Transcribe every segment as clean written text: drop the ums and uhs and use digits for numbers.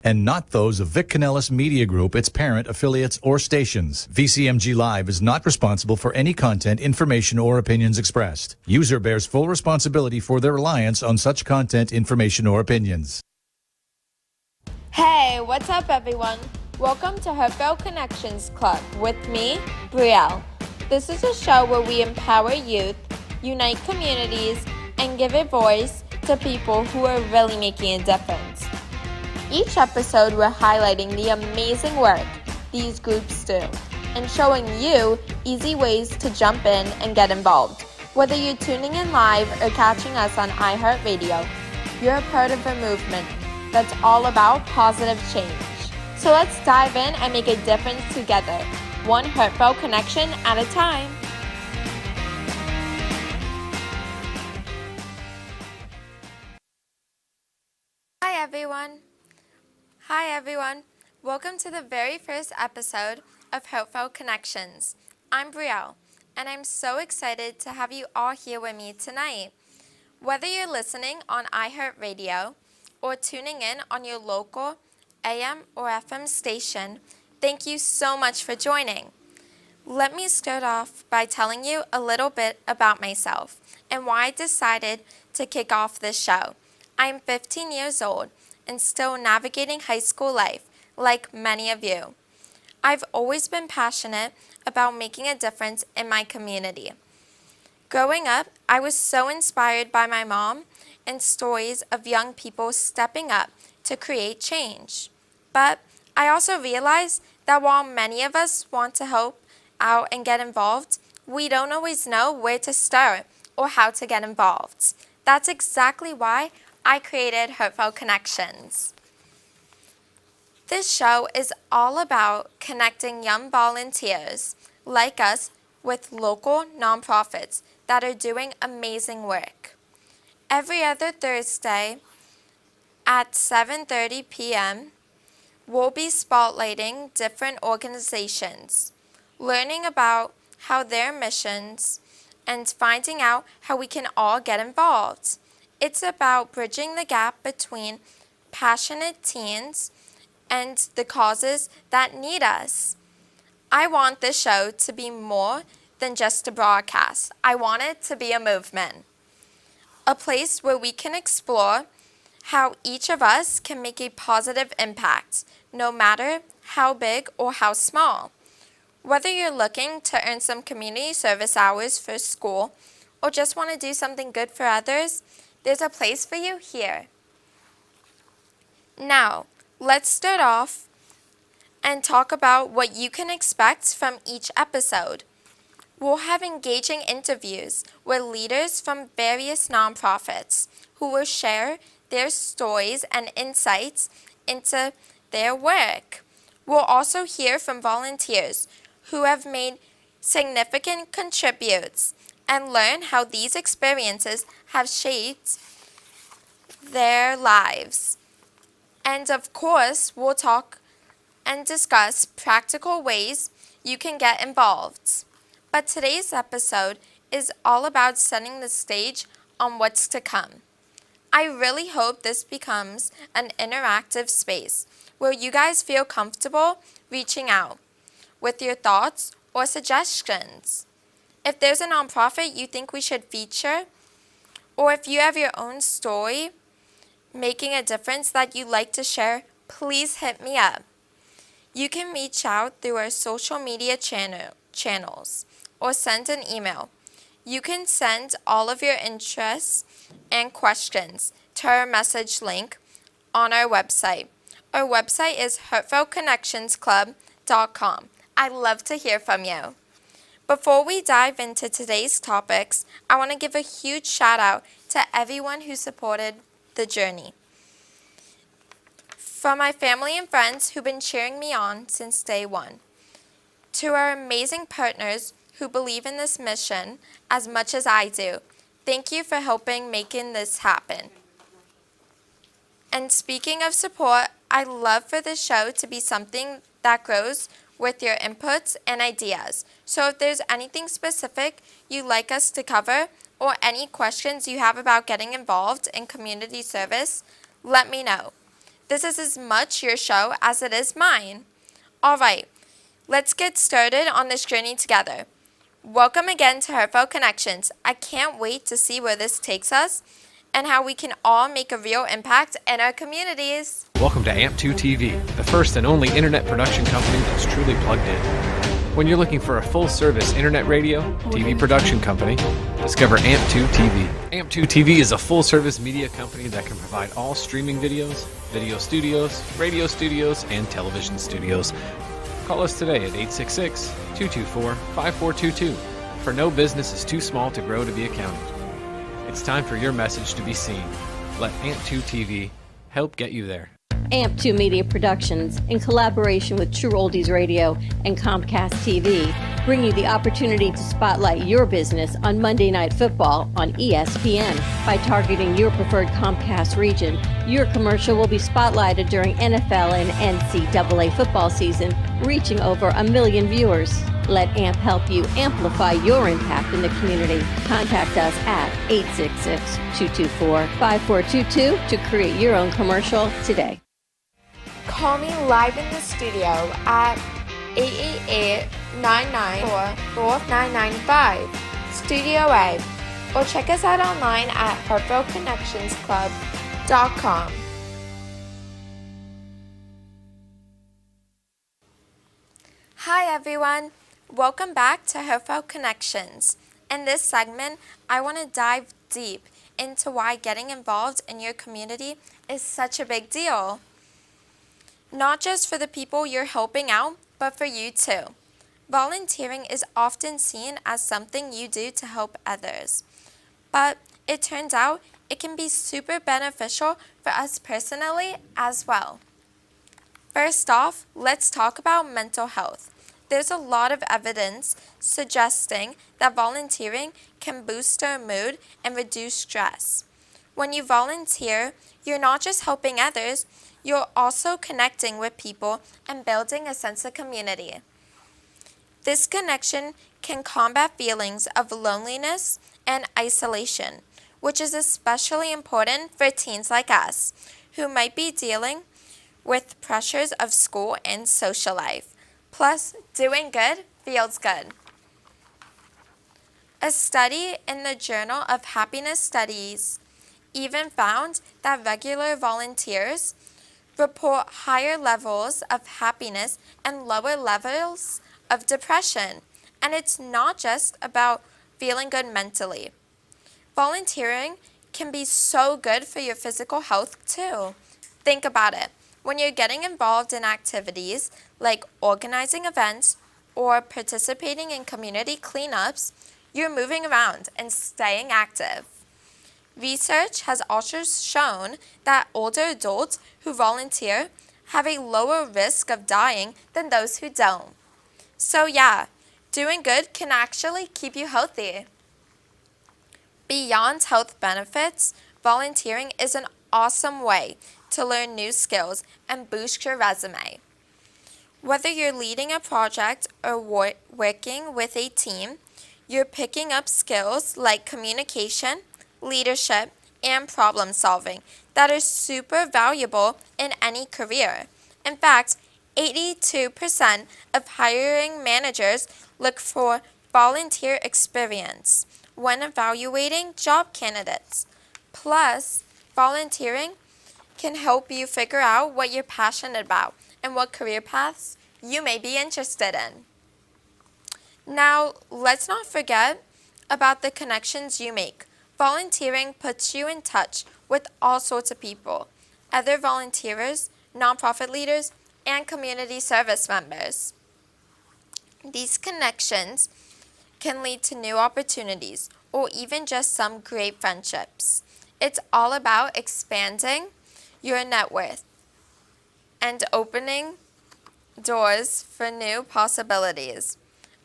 and not those of Vic Canellis Media Group, its parent, affiliates, or stations. VCMG Live is not responsible for any content, information, or opinions expressed. User bears full responsibility for their reliance on such content, information, or opinions. Hey, what's up, everyone? Welcome to Heartfelt Connections Club with me, Brielle. This is a show where we empower youth, unite communities, and give a voice to people who are really making a difference. Each episode, we're highlighting the amazing work these groups do and showing you easy ways to jump in and get involved. Whether you're tuning in live or catching us on iHeartRadio, you're a part of a movement that's all about positive change. So let's dive in and make a difference together, one heartfelt connection at a time. Hi everyone. Welcome to the very first episode of Heartfelt Connections. I'm Brielle, and I'm so excited to have you all here with me tonight. Whether you're listening on iHeartRadio or tuning in on your local AM or FM station, thank you so much for joining. Let me start off by telling you a little bit about myself and why I decided to kick off this show. I'm 15 years old and still navigating high school life, like many of you. I've always been passionate about making a difference in my community. Growing up, I was so inspired by my mom and stories of young people stepping up to create change. But I also realized that while many of us want to help out and get involved, we don't always know where to start or how to get involved. That's exactly why I created Heartfelt Connections. This show is all about connecting young volunteers like us with local nonprofits that are doing amazing work. Every other Thursday at 7:30 p.m., we'll be spotlighting different organizations, learning about how their missions, and finding out how we can all get involved. It's about bridging the gap between passionate teens and the causes that need us. I want this show to be more than just a broadcast. I want it to be a movement, a place where we can explore how each of us can make a positive impact, no matter how big or how small. Whether you're looking to earn some community service hours for school or just want to do something good for others, there's a place for you here. Now, let's start off and talk about what you can expect from each episode. We'll have engaging interviews with leaders from various nonprofits who will share their stories and insights into their work. We'll also hear from volunteers who have made significant contributions and learn how these experiences have shaped their lives. And of course, we'll talk and discuss practical ways you can get involved. But today's episode is all about setting the stage on what's to come. I really hope this becomes an interactive space where you guys feel comfortable reaching out with your thoughts or suggestions. If there's a nonprofit you think we should feature, or if you have your own story making a difference that you'd like to share, please hit me up. You can reach out through our social media channels or send an email. You can send all of your interests and questions to our message link on our website. Our website is heartfeltconnectionsclub.com. I'd love to hear from you. Before we dive into today's topics, I want to give a huge shout out to everyone who supported the journey. From my family and friends who've been cheering me on since day one, to our amazing partners who believe in this mission as much as I do, thank you for helping making this happen. And speaking of support, I love for this show to be something that grows with your inputs and ideas. So if there's anything specific you'd like us to cover or any questions you have about getting involved in community service, let me know. This is as much your show as it is mine. All right, let's get started on this journey together. Welcome again to Heartfelt Connections. I can't wait to see where this takes us and how we can all make a real impact in our communities. Welcome to AMP2 TV, the first and only internet production company that's truly plugged in. When you're looking for a full-service internet radio, TV production company, discover AMP2 TV. AMP2 TV is a full-service media company that can provide all streaming videos, video studios, radio studios, and television studios. Call us today at 866-224-5422, for no business is too small to grow to be accounted. It's time for your message to be seen. Let AMP2 TV help get you there. AMP2 Media Productions, in collaboration with True Oldies Radio and Comcast TV, bring you the opportunity to spotlight your business on Monday Night Football on ESPN. By targeting your preferred Comcast region, your commercial will be spotlighted during NFL and NCAA football season, reaching over 1 million viewers. Let AMP help you amplify your impact in the community. Contact us at 866-224-5422 to create your own commercial today. Call me live in the studio at 888-994-4995, Studio A, or check us out online at heartfeltconnectionsclub.com. Hi everyone, welcome back to Heartfelt Connections. In this segment, I want to dive deep into why getting involved in your community is such a big deal. Not just for the people you're helping out, but for you too. Volunteering is often seen as something you do to help others, but it turns out it can be super beneficial for us personally as well. First off, let's talk about mental health. There's a lot of evidence suggesting that volunteering can boost our mood and reduce stress. When you volunteer, you're not just helping others, you're also connecting with people and building a sense of community. This connection can combat feelings of loneliness and isolation, which is especially important for teens like us, who might be dealing with pressures of school and social life. Plus, doing good feels good. A study in the Journal of Happiness Studies even found that regular volunteers report higher levels of happiness and lower levels of depression. And it's not just about feeling good mentally. Volunteering can be so good for your physical health too. Think about it. When you're getting involved in activities like organizing events or participating in community cleanups, you're moving around and staying active. Research has also shown that older adults who volunteer have a lower risk of dying than those who don't. So yeah, doing good can actually keep you healthy. Beyond health benefits, volunteering is an awesome way to learn new skills and boost your resume. Whether you're leading a project or working with a team, you're picking up skills like communication, leadership, and problem solving that are super valuable in any career. In fact, 82% of hiring managers look for volunteer experience when evaluating job candidates. Plus, volunteering can help you figure out what you're passionate about and what career paths you may be interested in. Now, let's not forget about the connections you make. Volunteering puts you in touch with all sorts of people, other volunteers, nonprofit leaders, and community service members. These connections can lead to new opportunities or even just some great friendships. It's all about expanding your net worth and opening doors for new possibilities.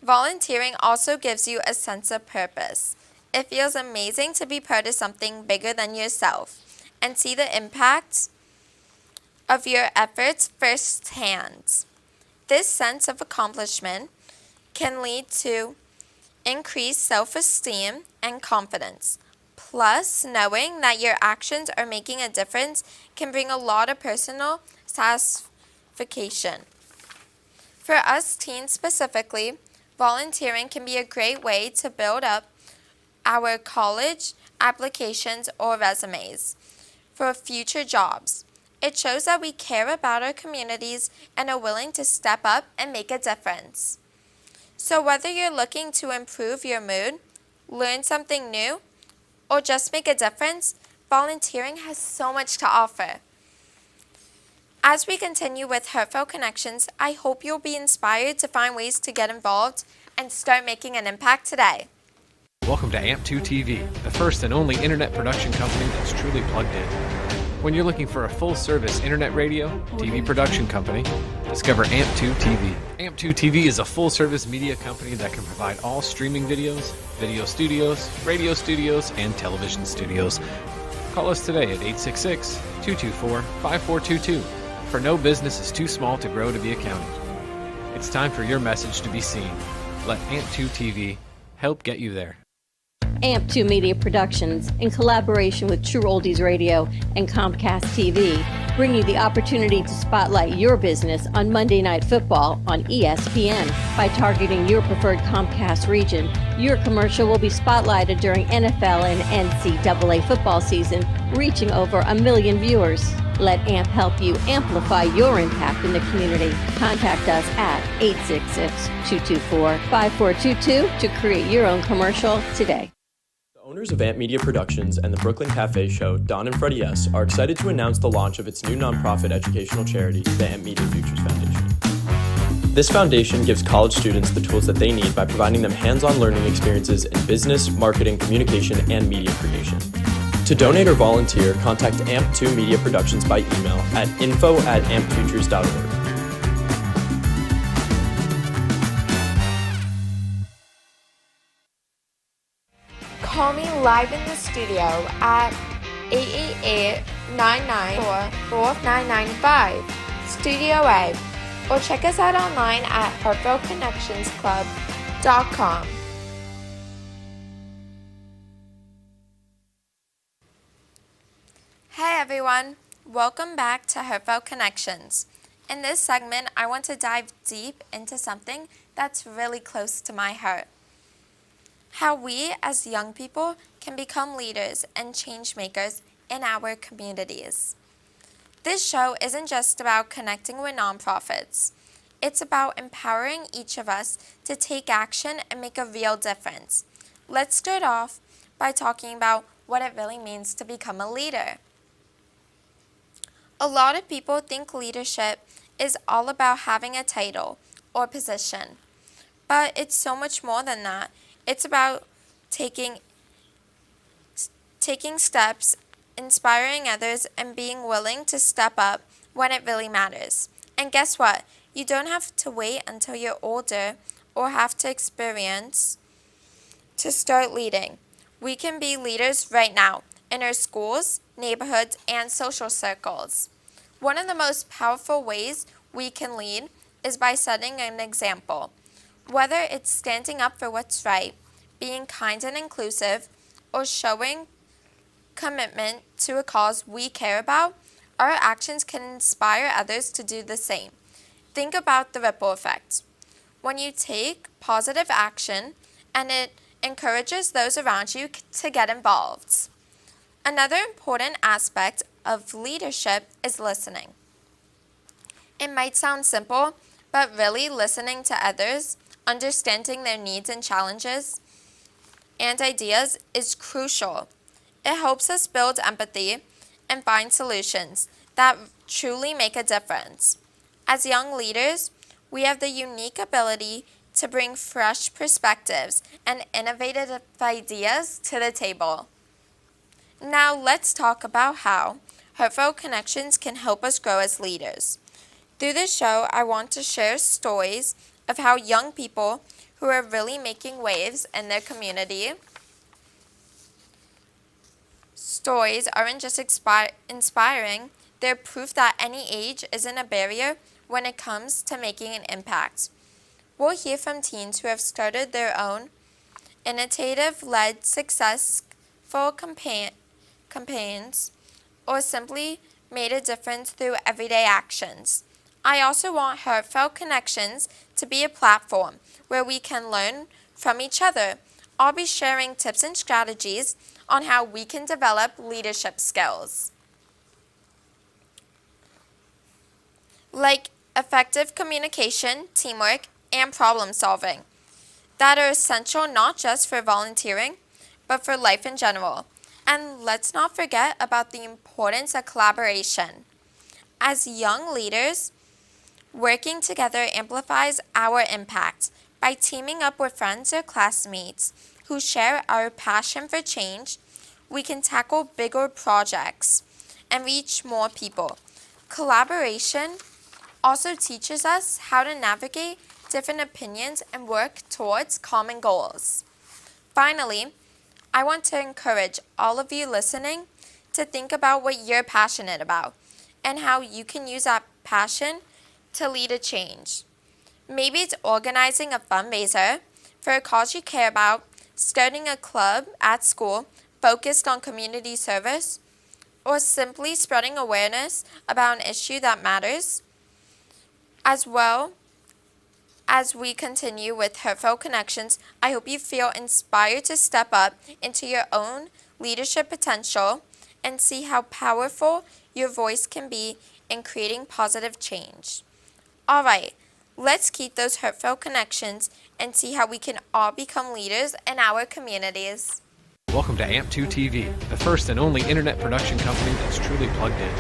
Volunteering also gives you a sense of purpose. It feels amazing to be part of something bigger than yourself and see the impact of your efforts firsthand. This sense of accomplishment can lead to increased self-esteem and confidence. Plus, knowing that your actions are making a difference can bring a lot of personal satisfaction. For us teens specifically, volunteering can be a great way to build up our college applications or resumes for future jobs. It shows that we care about our communities and are willing to step up and make a difference. So whether you're looking to improve your mood, learn something new, or just make a difference, volunteering has so much to offer. As we continue with Heartfelt Connections, I hope you'll be inspired to find ways to get involved and start making an impact today. Welcome to AMP2 TV, the first and only internet production company that's truly plugged in. When you're looking for a full-service internet radio, TV production company, discover AMP2 TV. AMP2 TV is a full-service media company that can provide all streaming videos, video studios, radio studios, and television studios. Call us today at 866-224-5422. For no business is too small to grow to be accounted. It's time for your message to be seen. Let AMP2 TV help get you there. AMP2 Media Productions, in collaboration with True Oldies Radio and Comcast TV, bring you the opportunity to spotlight your business on Monday Night Football on ESPN. By targeting your preferred Comcast region, your commercial will be spotlighted during NFL and NCAA football season, reaching over 1 million viewers. Let AMP help you amplify your impact in the community. Contact us at 866-224-5422 to create your own commercial today. The owners of AMP Media Productions and the Brooklyn Cafe show, Don and Freddie S., are excited to announce the launch of its new nonprofit educational charity, the AMP Media Futures Foundation. This foundation gives college students the tools that they need by providing them hands-on learning experiences in business, marketing, communication, and media creation. To donate or volunteer, contact AMP2 Media Productions by email at info@ampfutures.org. Call me live in the studio at 888-994-4995, Studio A, or check us out online at heartfeltconnectionsclub.com. Hey everyone, welcome back to Heartfelt Connections. In this segment, I want to dive deep into something that's really close to my heart. How we as young people can become leaders and change makers in our communities. This show isn't just about connecting with nonprofits. It's about empowering each of us to take action and make a real difference. Let's start off by talking about what it really means to become a leader. A lot of people think leadership is all about having a title or position, but it's so much more than that. It's about taking steps, inspiring others, and being willing to step up when it really matters. And guess what? You don't have to wait until you're older or have to experience to start leading. We can be leaders right now in our schools, neighborhoods, and social circles. One of the most powerful ways we can lead is by setting an example. Whether it's standing up for what's right, being kind and inclusive, or showing commitment to a cause we care about, our actions can inspire others to do the same. Think about the ripple effect. When you take positive action, and it encourages those around you to get involved. Another important aspect of leadership is listening. It might sound simple, but really listening to others, understanding their needs and challenges and ideas is crucial. It helps us build empathy and find solutions that truly make a difference. As young leaders, we have the unique ability to bring fresh perspectives and innovative ideas to the table. Now let's talk about how Heartfelt Connections can help us grow as leaders. Through this show, I want to share stories of how young people who are really making waves in their community. Stories aren't just inspiring, they're proof that any age isn't a barrier when it comes to making an impact. We'll hear from teens who have started their own initiative-led successful meaningful campaigns, or simply made a difference through everyday actions. I also want Heartfelt Connections to be a platform where we can learn from each other. I'll be sharing tips and strategies on how we can develop leadership skills, like effective communication, teamwork, and problem solving, that are essential not just for volunteering, but for life in general. And let's not forget about the importance of collaboration. As young leaders, working together amplifies our impact. By teaming up with friends or classmates who share our passion for change, we can tackle bigger projects and reach more people. Collaboration also teaches us how to navigate different opinions and work towards common goals. Finally, I want to encourage all of you listening to think about what you're passionate about and how you can use that passion to lead a change. Maybe it's organizing a fundraiser for a cause you care about, starting a club at school focused on community service, or simply spreading awareness about an issue that matters. As well as we continue with Heartfelt Connections, I hope you feel inspired to step up into your own leadership potential and see how powerful your voice can be in creating positive change. All right, let's keep those heartfelt connections and see how we can all become leaders in our communities. Welcome to AMP2 TV, the first and only internet production company that's truly plugged in.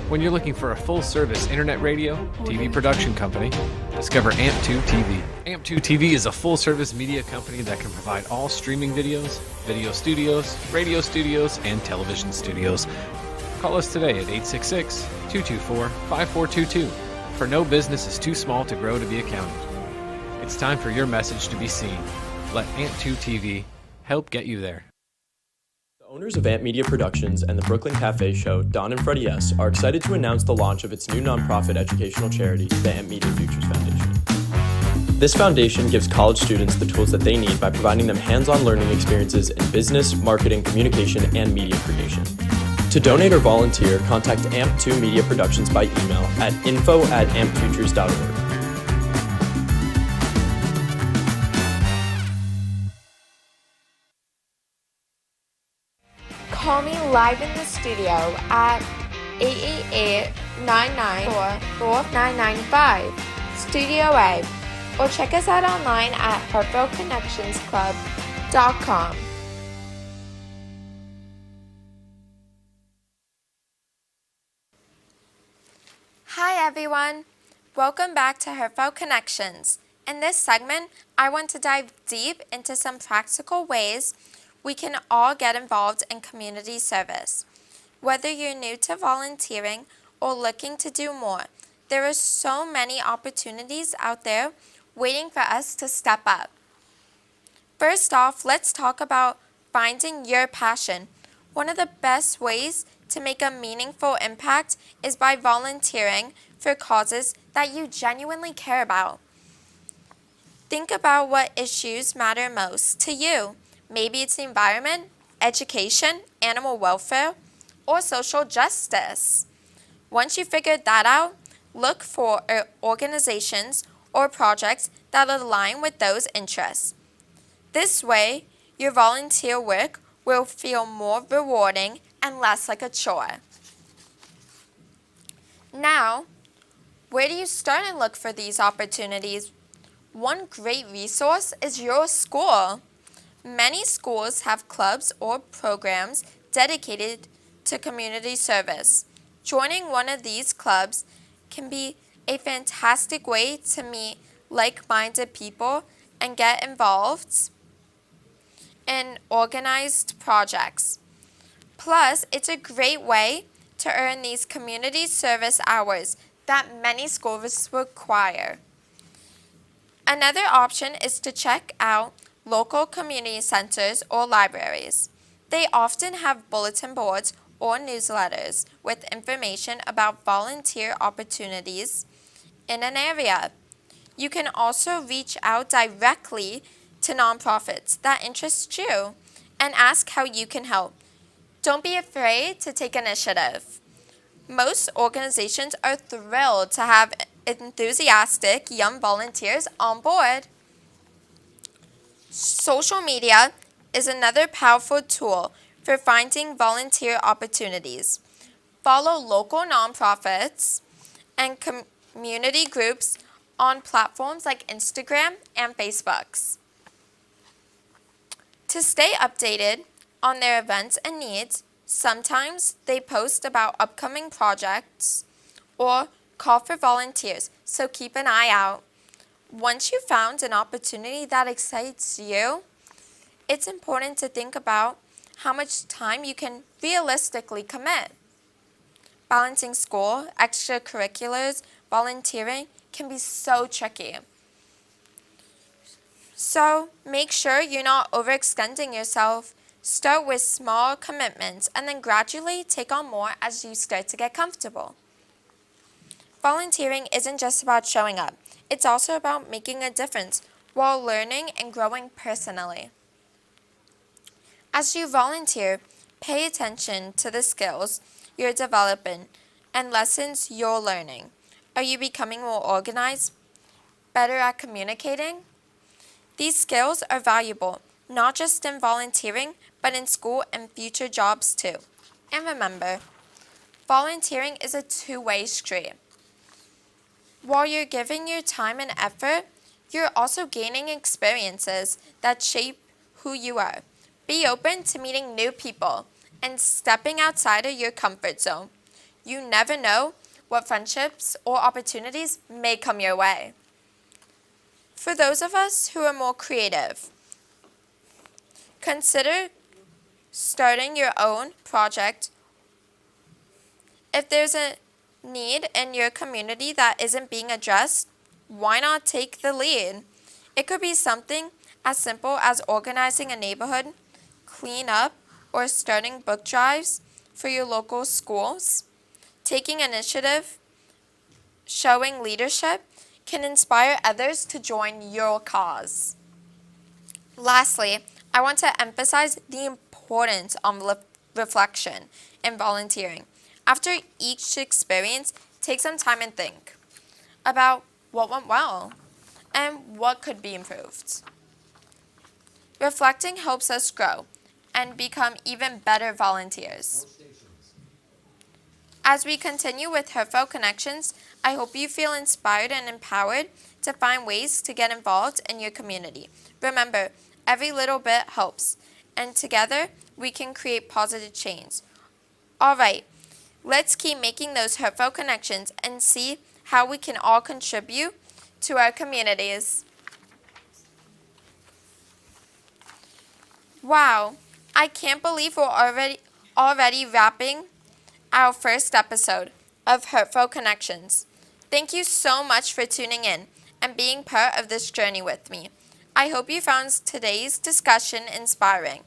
When you're looking for a full-service internet radio, TV production company, discover AMP2 TV. AMP2 TV is a full-service media company that can provide all streaming videos, video studios, radio studios, and television studios. Call us today at 866-224-5422. For no business is too small to grow to be accounted. It's time for your message to be seen. Let AMP2 TV help get you there. The owners of Amp Media Productions and the Brooklyn Cafe show, Don and Freddie S., are excited to announce the launch of its new nonprofit educational charity, the Amp Media Futures Foundation. This foundation gives college students the tools that they need by providing them hands-on learning experiences in business, marketing, communication, and media creation. To donate or volunteer, contact AMP2 Media Productions by email at info@ampfutures.org. Call me live in the studio at 888-994-4995, Studio A, or check us out online at heartfeltconnectionsclub.com. Hi everyone, welcome back to Heartfelt Connections. In this segment, I want to dive deep into some practical ways we can all get involved in community service. Whether you're new to volunteering or looking to do more, there are so many opportunities out there waiting for us to step up. First off, let's talk about finding your passion. One of the best ways to make a meaningful impact is by volunteering for causes that you genuinely care about. Think about what issues matter most to you. Maybe it's the environment, education, animal welfare, or social justice. Once you figured that out, look for organizations or projects that align with those interests. This way, your volunteer work will feel more rewarding and less like a chore. Now, where do you start and look for these opportunities? One great resource is your school. Many schools have clubs or programs dedicated to community service. Joining one of these clubs can be a fantastic way to meet like-minded people and get involved in organized projects. Plus, it's a great way to earn these community service hours that many schools require. Another option is to check out local community centers or libraries. They often have bulletin boards or newsletters with information about volunteer opportunities in an area. You can also reach out directly to nonprofits that interest you and ask how you can help. Don't be afraid to take initiative. Most organizations are thrilled to have enthusiastic young volunteers on board. Social media is another powerful tool for finding volunteer opportunities. Follow local nonprofits and community groups on platforms like Instagram and Facebook. To stay updated on their events and needs, sometimes they post about upcoming projects or call for volunteers, so keep an eye out. Once you've found an opportunity that excites you, it's important to think about how much time you can realistically commit. Balancing school, extracurriculars, volunteering can be so tricky. So make sure you're not overextending yourself. Start with small commitments and then gradually take on more as you start to get comfortable. Volunteering isn't just about showing up. It's also about making a difference while learning and growing personally. As you volunteer, pay attention to the skills you're developing and lessons you're learning. Are you becoming more organized, better at communicating? These skills are valuable, not just in volunteering, but in school and future jobs too. And remember, volunteering is a two-way street. While you're giving your time and effort, you're also gaining experiences that shape who you are. Be open to meeting new people and stepping outside of your comfort zone. You never know what friendships or opportunities may come your way. For those of us who are more creative, consider starting your own project. If there's a need in your community that isn't being addressed, why not take the lead? It could be something as simple as organizing a neighborhood cleanup or starting book drives for your local schools. Taking initiative, showing leadership can inspire others to join your cause. Lastly, I want to emphasize the importance of reflection in volunteering. After each experience, take some time and think about what went well and what could be improved. Reflecting helps us grow and become even better volunteers. As we continue with Heartfelt Connections, I hope you feel inspired and empowered to find ways to get involved in your community. Remember, every little bit helps, and together we can create positive change. All right. Let's keep making those heartfelt connections and see how we can all contribute to our communities. Wow, I can't believe we're already wrapping our first episode of Heartfelt Connections. Thank you so much for tuning in and being part of this journey with me. I hope you found today's discussion inspiring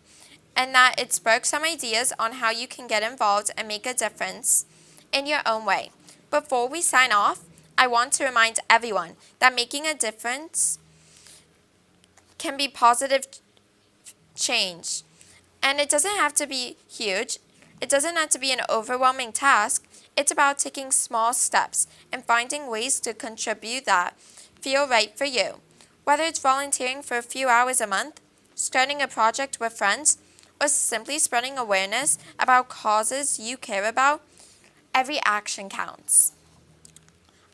and that it sparked some ideas on how you can get involved and make a difference in your own way. Before we sign off, I want to remind everyone that making a difference can be positive change. And it doesn't have to be huge. It doesn't have to be an overwhelming task. It's about taking small steps and finding ways to contribute that feel right for you. Whether it's volunteering for a few hours a month, starting a project with friends, or simply spreading awareness about causes you care about, every action counts.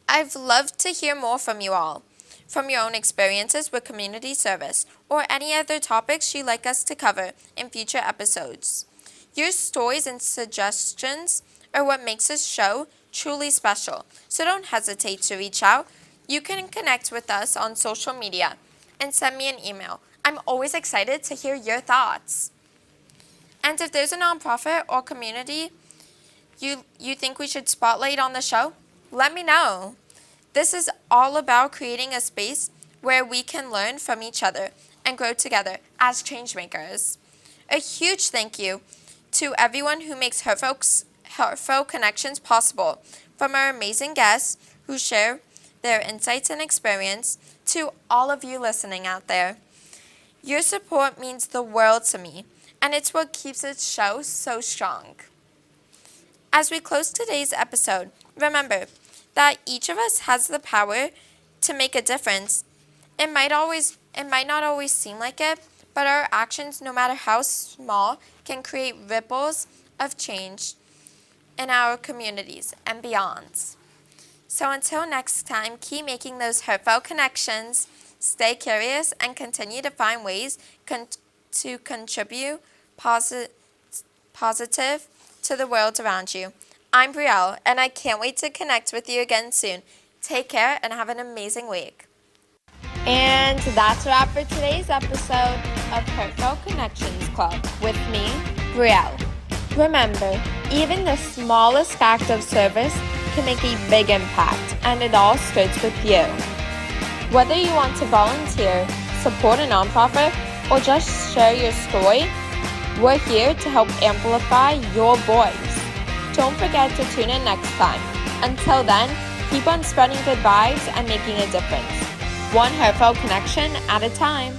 I'd love to hear more from you all, from your own experiences with community service, or any other topics you'd like us to cover in future episodes. Your stories and suggestions are what makes this show truly special, so don't hesitate to reach out. You can connect with us on social media and send me an email. I'm always excited to hear your thoughts. And if there's a nonprofit or community you think we should spotlight on the show, let me know. This is all about creating a space where we can learn from each other and grow together as changemakers. A huge thank you to everyone who makes Heartfelt Connections possible, from our amazing guests who share their insights and experience to all of you listening out there. Your support means the world to me, and it's what keeps its show so strong. As we close today's episode, remember that each of us has the power to make a difference. It might not always seem like it, but our actions, no matter how small, can create ripples of change in our communities and beyond. So until next time, keep making those heartfelt connections, stay curious, and continue to find ways to contribute positive to the world around you. I'm Brielle, and I can't wait to connect with you again soon. Take care and have an amazing week. And that's a wrap for today's episode of Heartfelt Connections Club with me, Brielle. Remember, even the smallest act of service can make a big impact, and it all starts with you. Whether you want to volunteer, support a nonprofit, or just share your story, we're here to help amplify your voice. Don't forget to tune in next time. Until then, keep on spreading good vibes and making a difference. One heartfelt connection at a time.